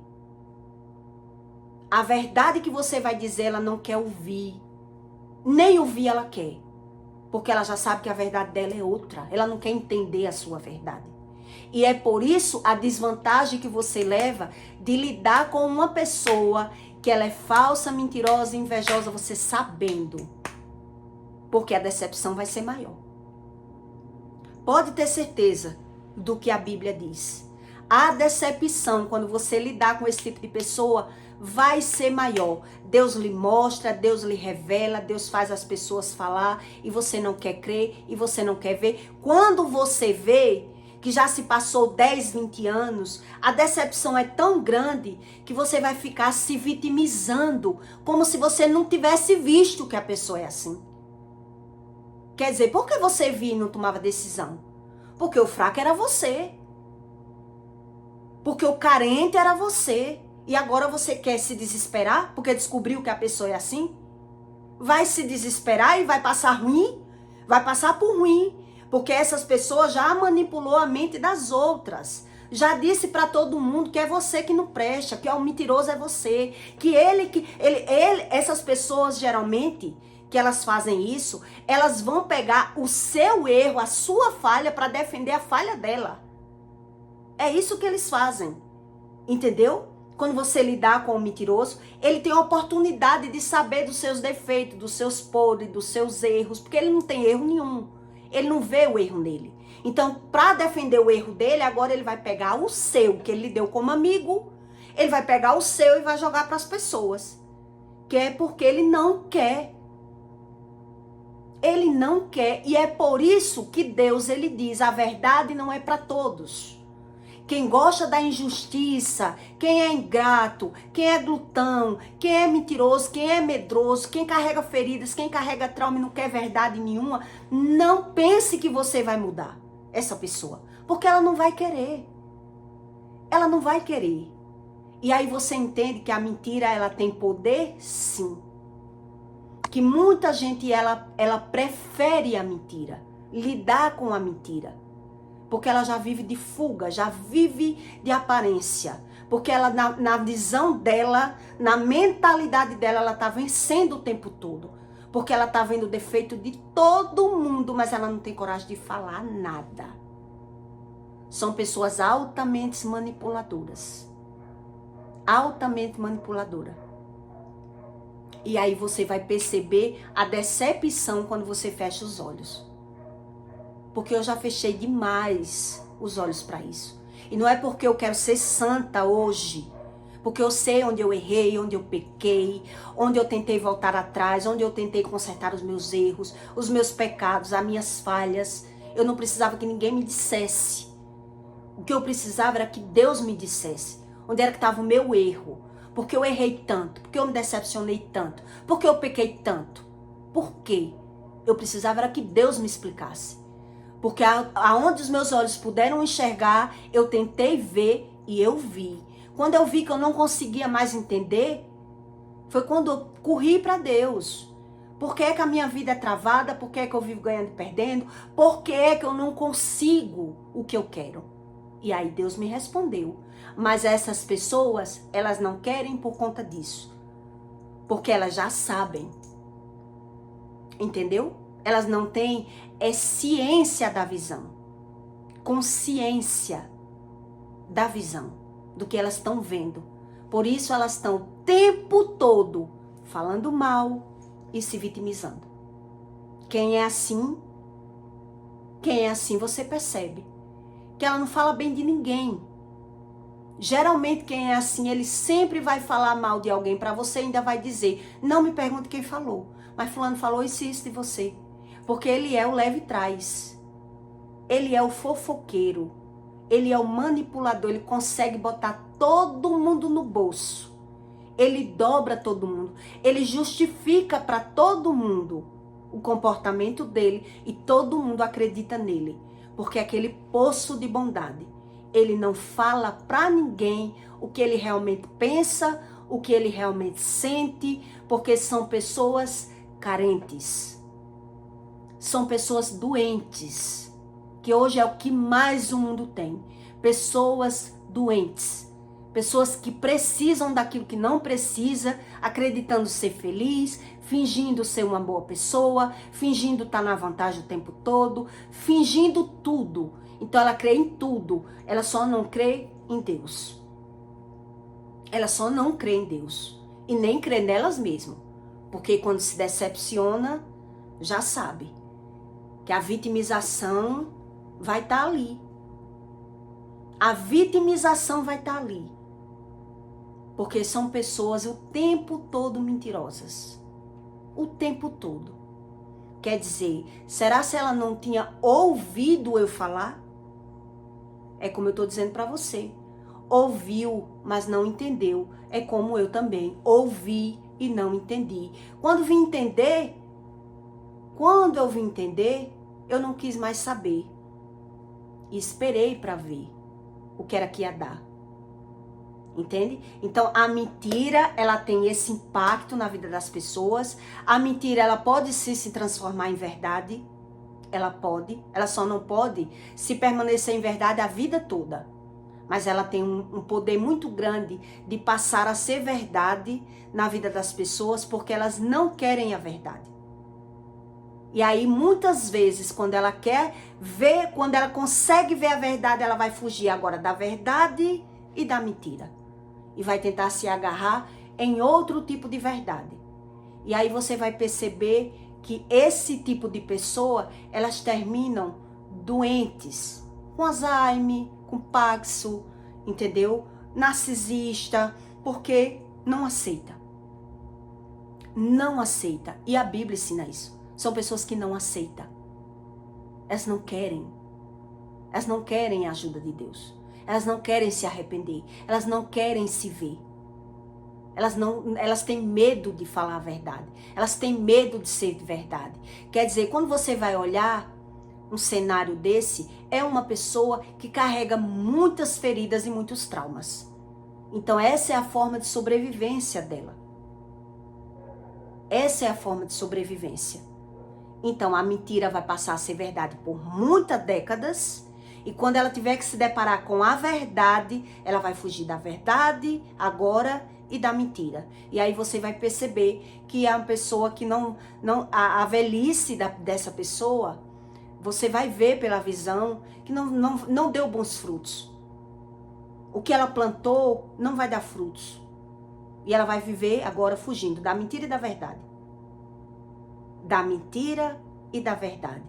A verdade que você vai dizer, ela não quer ouvir. Nem ouvir ela quer. Porque ela já sabe que a verdade dela é outra. Ela não quer entender a sua verdade. E é por isso a desvantagem que você leva de lidar com uma pessoa que ela é falsa, mentirosa, invejosa, você sabendo. Porque a decepção vai ser maior. Pode ter certeza do que a Bíblia diz. A decepção, quando você lidar com esse tipo de pessoa, vai ser maior. Deus lhe mostra, Deus lhe revela, Deus faz as pessoas falar e você não quer crer e você não quer ver. Quando você vê que já se passou 10, 20 anos, a decepção é tão grande que você vai ficar se vitimizando, como se você não tivesse visto que a pessoa é assim. Quer dizer, por que você viu e não tomava decisão? Porque o fraco era você. Porque o carente era você. E agora você quer se desesperar porque descobriu que a pessoa é assim? Vai se desesperar e vai passar ruim? Vai passar por ruim. Porque essas pessoas já manipulou a mente das outras. Já disse para todo mundo que é você que não presta, que é o mentiroso é você. Que essas pessoas geralmente, que elas fazem isso, elas vão pegar o seu erro, a sua falha para defender a falha dela. É isso que eles fazem. Entendeu? Quando você lidar com o mentiroso, ele tem a oportunidade de saber dos seus defeitos, dos seus podres, dos seus erros, porque ele não tem erro nenhum. Ele não vê o erro nele. Então, para defender o erro dele, agora ele vai pegar o seu, que ele lhe deu como amigo, ele vai pegar o seu e vai jogar para as pessoas. Que é porque ele não quer. Ele não quer. E é por isso que Deus, ele diz, a verdade não é para todos. Quem gosta da injustiça, quem é ingrato, quem é glutão, quem é mentiroso, quem é medroso, quem carrega feridas, quem carrega trauma e não quer verdade nenhuma, não pense que você vai mudar essa pessoa. Porque ela não vai querer. Ela não vai querer. E aí você entende que a mentira, ela tem poder? Sim. Que muita gente, ela prefere a mentira. Lidar com a mentira. Porque ela já vive de fuga, já vive de aparência. Porque ela, na visão dela, na mentalidade dela, ela está vencendo o tempo todo. Porque ela está vendo o defeito de todo mundo, mas ela não tem coragem de falar nada. São pessoas altamente manipuladoras. Altamente manipuladoras. E aí você vai perceber a decepção quando você fecha os olhos. Porque eu já fechei demais os olhos para isso. E não é porque eu quero ser santa hoje. Porque eu sei onde eu errei, onde eu pequei, onde eu tentei voltar atrás, onde eu tentei consertar os meus erros, os meus pecados, as minhas falhas. Eu não precisava que ninguém me dissesse. O que eu precisava era que Deus me dissesse. Onde era que estava o meu erro. Porque eu errei tanto, porque eu me decepcionei tanto, porque eu pequei tanto. Por quê? Eu precisava era que Deus me explicasse. Porque aonde os meus olhos puderam enxergar, eu tentei ver e eu vi. Quando eu vi que eu não conseguia mais entender, foi quando eu corri para Deus. Por que é que a minha vida é travada? Por que é que eu vivo ganhando e perdendo? Por que é que eu não consigo o que eu quero? E aí Deus me respondeu. Mas essas pessoas, elas não querem por conta disso. Porque elas já sabem. Entendeu? Elas não têm ciência da visão. Consciência da visão. Do que elas estão vendo. Por isso elas estão o tempo todo falando mal e se vitimizando. Quem é assim você percebe. Que ela não fala bem de ninguém. Geralmente quem é assim, ele sempre vai falar mal de alguém para você, ainda vai dizer, não me pergunte quem falou, mas fulano falou isso de você. Porque ele é o leve trás. ele é o fofoqueiro, ele é o manipulador, ele consegue botar todo mundo no bolso. Ele dobra todo mundo, ele justifica para todo mundo o comportamento dele e todo mundo acredita nele, porque é aquele poço de bondade. Ele não fala para ninguém o que ele realmente pensa, o que ele realmente sente, porque são pessoas carentes. São pessoas doentes, que hoje é o que mais o mundo tem. Pessoas doentes. Pessoas que precisam daquilo que não precisa, acreditando ser feliz, fingindo ser uma boa pessoa, fingindo estar na vantagem o tempo todo, fingindo tudo. Então ela crê em tudo, ela só não crê em Deus. Ela só não crê em Deus e nem crê nelas mesmas. Porque quando se decepciona, já sabe que a vitimização vai estar ali. A vitimização vai estar ali. Porque são pessoas o tempo todo mentirosas. O tempo todo. Quer dizer, será se ela não tinha ouvido eu falar? É como eu estou dizendo para você. Ouviu, mas não entendeu. É como eu também. Ouvi e não entendi. Quando eu vim entender, eu não quis mais saber. E esperei para ver o que era que ia dar. Entende? Então, a mentira, ela tem esse impacto na vida das pessoas. A mentira, ela pode se transformar em verdade. Ela pode. Ela só não pode se permanecer em verdade a vida toda. Mas ela tem um poder muito grande de passar a ser verdade na vida das pessoas, porque elas não querem a verdade. E aí, muitas vezes, quando ela quer ver, quando ela consegue ver a verdade, ela vai fugir agora da verdade e da mentira. E vai tentar se agarrar em outro tipo de verdade. E aí você vai perceber que esse tipo de pessoa, elas terminam doentes, com Alzheimer, com Paxo, entendeu? Narcisista, porque não aceita. Não aceita. E a Bíblia ensina isso. São pessoas que não aceitam. Elas não querem. Elas não querem a ajuda de Deus. Elas não querem se arrepender. Elas não querem se ver. Elas têm medo de falar a verdade. Elas têm medo de ser de verdade. Quer dizer, quando você vai olhar um cenário desse, é uma pessoa que carrega muitas feridas e muitos traumas. Então essa é a forma de sobrevivência dela. Essa é a forma de sobrevivência. Então a mentira vai passar a ser verdade por muitas décadas. E quando ela tiver que se deparar com a verdade, ela vai fugir da verdade agora e da mentira. E aí você vai perceber que é uma pessoa que a velhice dessa pessoa, você vai ver pela visão que não deu bons frutos. O que ela plantou não vai dar frutos. E ela vai viver agora fugindo da mentira e da verdade. Da mentira e da verdade.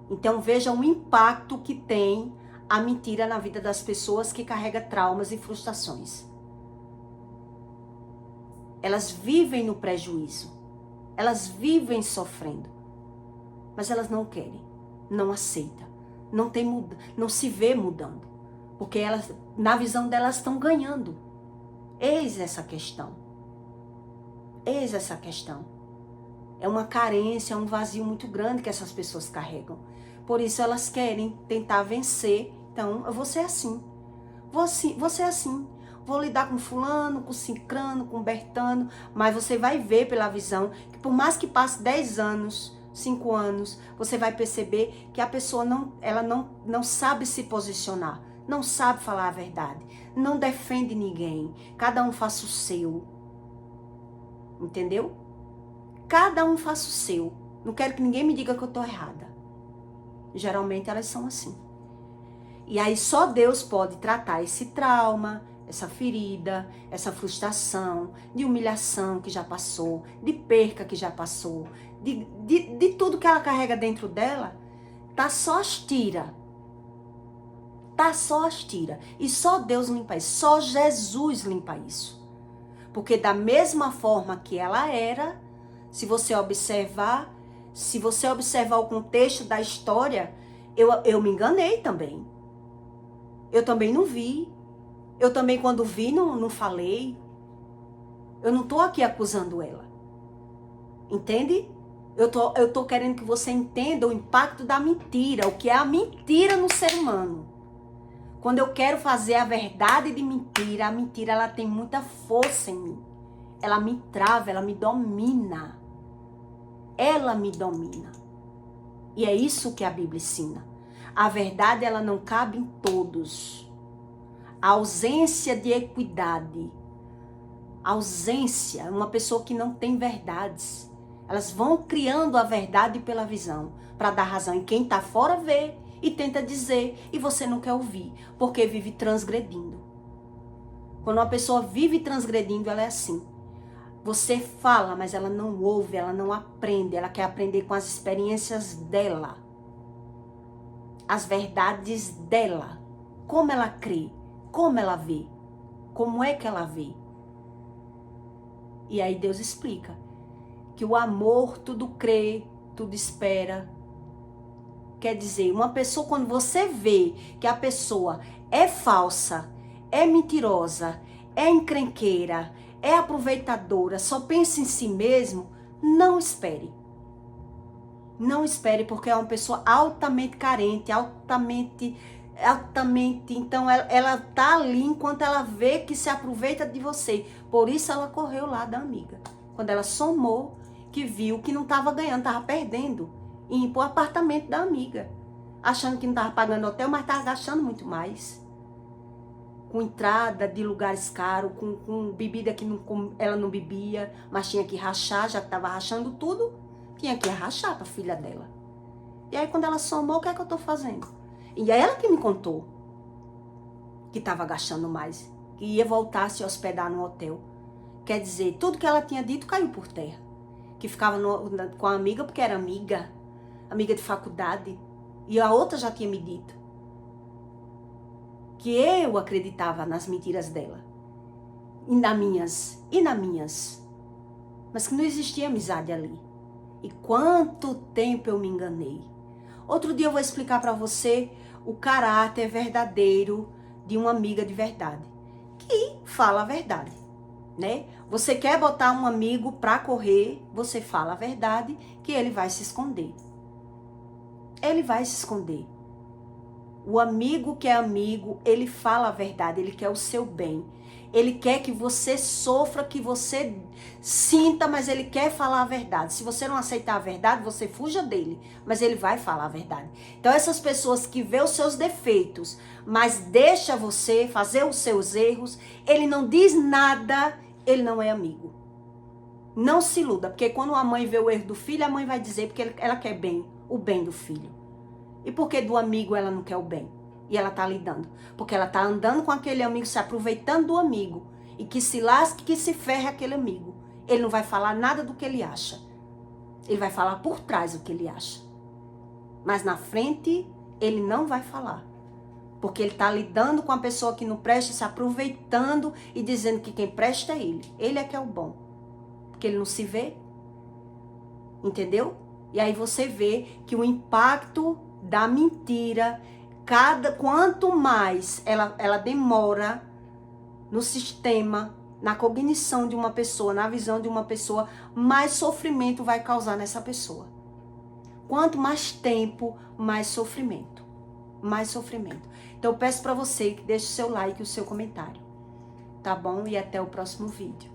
Então veja o impacto que tem a mentira na vida das pessoas que carrega traumas e frustrações. Elas vivem no prejuízo. Elas vivem sofrendo. Mas elas não querem, não aceitam, não se vê mudando. Porque elas, na visão delas, estão ganhando. Eis essa questão. Eis essa questão. É uma carência, é um vazio muito grande que essas pessoas carregam. Por isso elas querem tentar vencer. Então, eu vou ser assim. Vou ser assim. Vou lidar com fulano, com cicrano, com bertano. Mas você vai ver pela visão que por mais que passe 10 anos, 5 anos, você vai perceber que a pessoa não sabe se posicionar. Não sabe falar a verdade. Não defende ninguém. Cada um faça o seu. Entendeu? Cada um faça o seu. Não quero que ninguém me diga que eu tô errada. Geralmente elas são assim. E aí só Deus pode tratar esse trauma, essa ferida, essa frustração, de humilhação que já passou, de perca que já passou, de tudo que ela carrega dentro dela. Tá só as tiras. Tá só as tiras. E só Deus limpa isso. Só Jesus limpa isso. Porque da mesma forma que ela era, se você observar o contexto da história, Eu me enganei também. Eu também não vi. Eu também, quando vi, não falei. Eu não tô aqui acusando ela. Entende? Eu tô querendo que você entenda o impacto da mentira, o que é a mentira no ser humano. Quando eu quero fazer a verdade de mentira, a mentira ela tem muita força em mim. Ela me trava, ela me domina. Ela me domina. E é isso que a Bíblia ensina. A verdade ela não cabe em todos. A ausência de equidade. A ausência, uma pessoa que não tem verdades. Elas vão criando a verdade pela visão, para dar razão em quem está fora vê e tenta dizer, e você não quer ouvir, porque vive transgredindo. Quando uma pessoa vive transgredindo, ela é assim. Você fala, mas ela não ouve, ela não aprende, ela quer aprender com as experiências dela. As verdades dela. Como ela crê, como ela vê, como é que ela vê. E aí Deus explica que o amor tudo crê, tudo espera. Quer dizer, uma pessoa, quando você vê que a pessoa é falsa, é mentirosa, é encrenqueira, é aproveitadora, só pensa em si mesmo, não espere. Não espere, porque é uma pessoa altamente carente, altamente, então ela tá ali enquanto ela vê que se aproveita de você. Por isso ela correu lá da amiga. Quando ela somou, que viu que não estava ganhando, estava perdendo, e ir pro apartamento da amiga, achando que não estava pagando hotel, mas estava gastando muito mais. Com entrada de lugares caros, com bebida que ela não bebia, mas tinha que rachar, já que estava rachando tudo, tinha que rachar para a filha dela. E aí quando ela somou, o que é que eu estou fazendo? E é ela que me contou que estava gastando mais, que ia voltar a se hospedar no hotel. Quer dizer, tudo que ela tinha dito caiu por terra. Que ficava com a amiga porque era amiga de faculdade, e a outra já tinha me dito que eu acreditava nas mentiras dela, e nas minhas, mas que não existia amizade ali. E quanto tempo eu me enganei. Outro dia eu vou explicar para você o caráter verdadeiro de uma amiga de verdade, que fala a verdade, né? Você quer botar um amigo pra correr, você fala a verdade, que ele vai se esconder. Ele vai se esconder. O amigo que é amigo, ele fala a verdade, ele quer o seu bem. Ele quer que você sofra, que você sinta, mas ele quer falar a verdade. Se você não aceitar a verdade, você fuja dele, mas ele vai falar a verdade. Então essas pessoas que vê os seus defeitos, mas deixa você fazer os seus erros, ele não diz nada, ele não é amigo. Não se iluda, porque quando a mãe vê o erro do filho, a mãe vai dizer porque ela quer bem, o bem do filho. E por que do amigo ela não quer o bem? E ela tá lidando. Porque ela tá andando com aquele amigo, se aproveitando do amigo. E que se lasque, que se ferre aquele amigo. Ele não vai falar nada do que ele acha. Ele vai falar por trás o que ele acha. Mas na frente, ele não vai falar. Porque ele tá lidando com a pessoa que não presta, se aproveitando e dizendo que quem presta é ele. Ele é que é o bom. Porque ele não se vê. Entendeu? E aí você vê que o impacto da mentira, quanto mais ela demora no sistema, na cognição de uma pessoa, na visão de uma pessoa, mais sofrimento vai causar nessa pessoa. Quanto mais tempo, mais sofrimento. Mais sofrimento. Então eu peço para você que deixe o seu like e o seu comentário. Tá bom? E até o próximo vídeo.